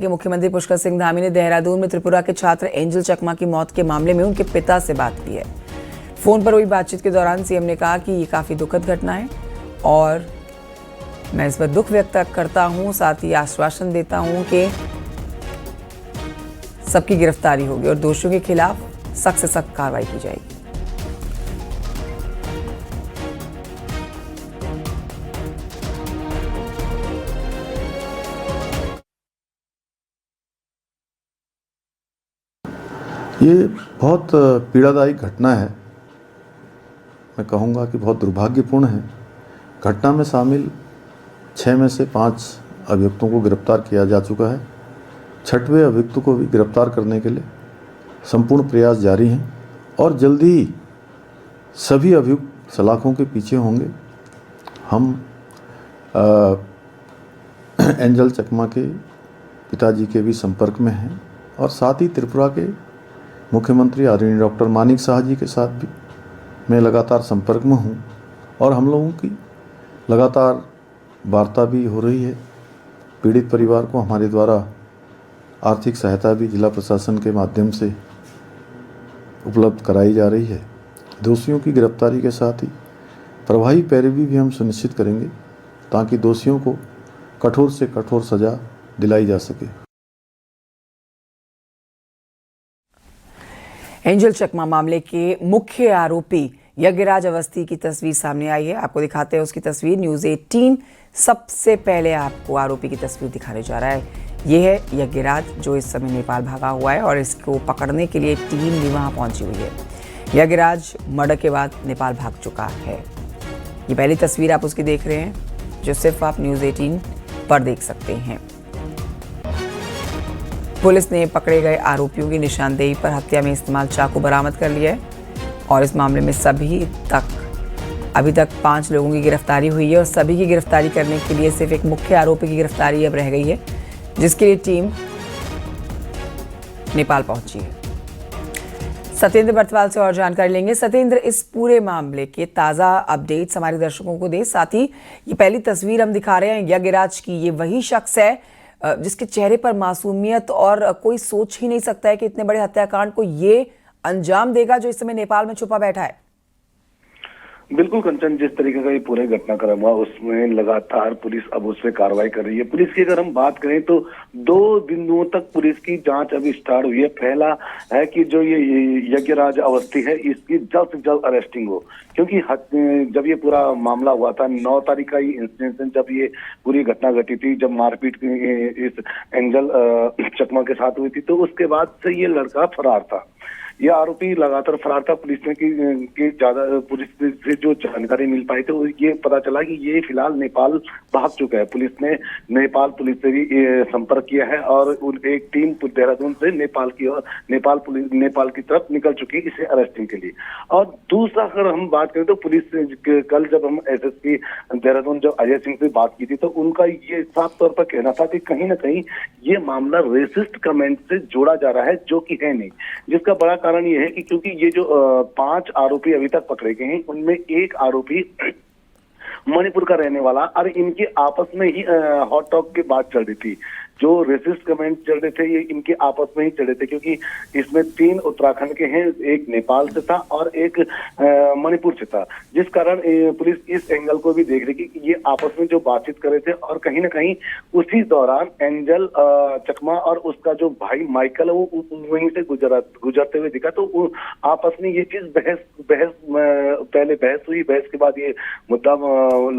कि मुख्यमंत्री पुष्कर सिंह धामी ने देहरादून में त्रिपुरा के छात्र एंजल चकमा की मौत के मामले में उनके पिता से बात की है। फोन पर हुई बातचीत के दौरान सीएम ने कहा कि ये काफी दुखद घटना है और मैं इस पर दुख व्यक्त करता हूं, साथ ही आश्वासन देता हूं कि सबकी गिरफ्तारी होगी और दोषियों के खिलाफ सख्त से सख्त कार्रवाई की जाएगी। ये बहुत पीड़ादायी घटना है। मैं कहूँगा कि बहुत दुर्भाग्यपूर्ण है। घटना में शामिल 6 में से 5 अभियुक्तों को गिरफ्तार किया जा चुका है। 6वें अभियुक्त को भी गिरफ्तार करने के लिए संपूर्ण प्रयास जारी हैं और जल्दी ही सभी अभियुक्त सलाखों के पीछे होंगे। हम एंजल चकमा के पिताजी के भी संपर्क में हैं और साथ ही त्रिपुरा के मुख्यमंत्री आदरणीय डॉक्टर मानिक साहा जी के साथ भी मैं लगातार संपर्क में हूँ और हम लोगों की लगातार वार्ता भी हो रही है। पीड़ित परिवार को हमारे द्वारा आर्थिक सहायता भी जिला प्रशासन के माध्यम से उपलब्ध कराई जा रही है। दोषियों की गिरफ्तारी के साथ ही प्रभावी पैरवी भी हम सुनिश्चित करेंगे ताकि दोषियों को कठोर से कठोर सजा दिलाई जा सके। एंजल चकमा मामले के मुख्य आरोपी यज्ञराज अवस्थी की तस्वीर सामने आई है। आपको दिखाते हैं उसकी तस्वीर। न्यूज़ 18 सबसे पहले आपको आरोपी की तस्वीर दिखाने जा रहा है। ये है यज्ञराज जो इस समय नेपाल भागा हुआ है और इसको पकड़ने के लिए टीम भी वहां पहुंची हुई है। यज्ञराज मर्डर के बाद नेपाल भाग चुका है। ये पहली तस्वीर आप उसकी देख रहे हैं जो सिर्फ आप न्यूज़ 18 पर देख सकते हैं। पुलिस ने पकड़े गए आरोपियों की निशानदेही पर हत्या में इस्तेमाल चाकू बरामद कर लिया है और इस मामले में अभी तक 5 लोगों की गिरफ्तारी हुई है और सभी की गिरफ्तारी करने के लिए सिर्फ एक मुख्य आरोपी की गिरफ्तारी अब रह गई है, जिसके लिए टीम नेपाल पहुंची है। सत्येंद्र बर्तवाल से और जानकारी लेंगे। सत्येंद्र, इस पूरे मामले के ताज़ा अपडेट्स हमारे दर्शकों को दे। साथ ही ये पहली तस्वीर हम दिखा रहे हैं यज्ञराज की। ये वही शख्स है जिसके चेहरे पर मासूमियत और कोई सोच ही नहीं सकता है कि इतने बड़े हत्याकांड को ये अंजाम देगा जो इस समय नेपाल में छुपा बैठा है। बिल्कुल कंचन, जिस तरीके का ये पूरे घटनाक्रम हुआ उसमें लगातार पुलिस अब उस पर कार्रवाई कर रही है। पुलिस की अगर हम बात करें तो 2 बिंदुओं तक पुलिस की जांच अभी स्टार्ट हुई है। पहला है कि जो ये यज्ञराज अवस्थी है इसकी जल्द से जल्द अरेस्टिंग हो, क्योंकि जब ये पूरा मामला हुआ था 9 तारीख का ही इंसिडेंट, जब ये पूरी घटना घटी थी, जब मारपीट इस एंजल चकमा के साथ हुई थी, तो उसके बाद से ये लड़का फरार था। यह आरोपी लगातार फरार था। पुलिस ने पुलिस से जो जानकारी मिल पाई तो ये पता चला कि ये फिलहाल नेपाल भाग चुका है। पुलिस ने नेपाल पुलिस से भी संपर्क किया है और एक टीम देहरादून से नेपाल की तरफ निकल चुकी है इसे अरेस्टिंग के लिए। और दूसरा अगर हम बात करें तो पुलिस कल जब हम एसएसपी देहरादून जब अजय सिंह से बात की थी तो उनका ये साफ तौर पर कहना था कि कहीं ना कहीं ये मामला रेसिस्ट कमेंट से जोड़ा जा रहा है, जो कि है नहीं। जिसका बड़ा कारण ये है कि क्योंकि ये जो 5 आरोपी अभी तक पकड़े गए हैं उनमें एक आरोपी मणिपुर का रहने वाला, और इनके आपस में ही हॉट टॉक की बात चल रही थी। जो रेसिस्ट कमेंट चल रहे थे ये इनके आपस में ही चल रहे थे, क्योंकि इसमें 3 उत्तराखंड के हैं, एक नेपाल से था और एक मणिपुर से था, जिस कारण पुलिस इस एंगल को भी देख रही थी कि ये आपस में जो बातचीत कर रहे थे और कहीं ना कहीं उसी दौरान एंजल चकमा और उसका जो भाई माइकल है वो वहीं से गुजरते हुए दिखा। तो आपस में ये चीज पहले बहस हुई, बहस के बाद ये मुद्दा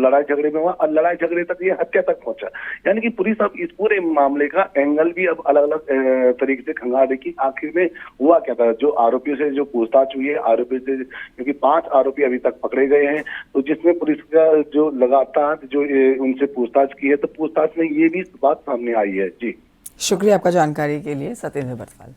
लड़ाई झगड़े में हुआ और लड़ाई झगड़े तक ये हत्या तक पहुंचा। यानी कि पुलिस अब इस पूरे मामले का एंगल भी अब अलग अलग तरीके से खंगाल रही कि आखिर में हुआ क्या था। जो आरोपियों से जो पूछताछ हुई है, आरोपियों से क्योंकि 5 आरोपी अभी तक पकड़े गए हैं, तो जिसमें पुलिस का जो लगातार जो उनसे पूछताछ की है तो पूछताछ में ये भी बात सामने आई है। जी शुक्रिया आपका जानकारी के लिए सत्येंद्र बर्तवाल।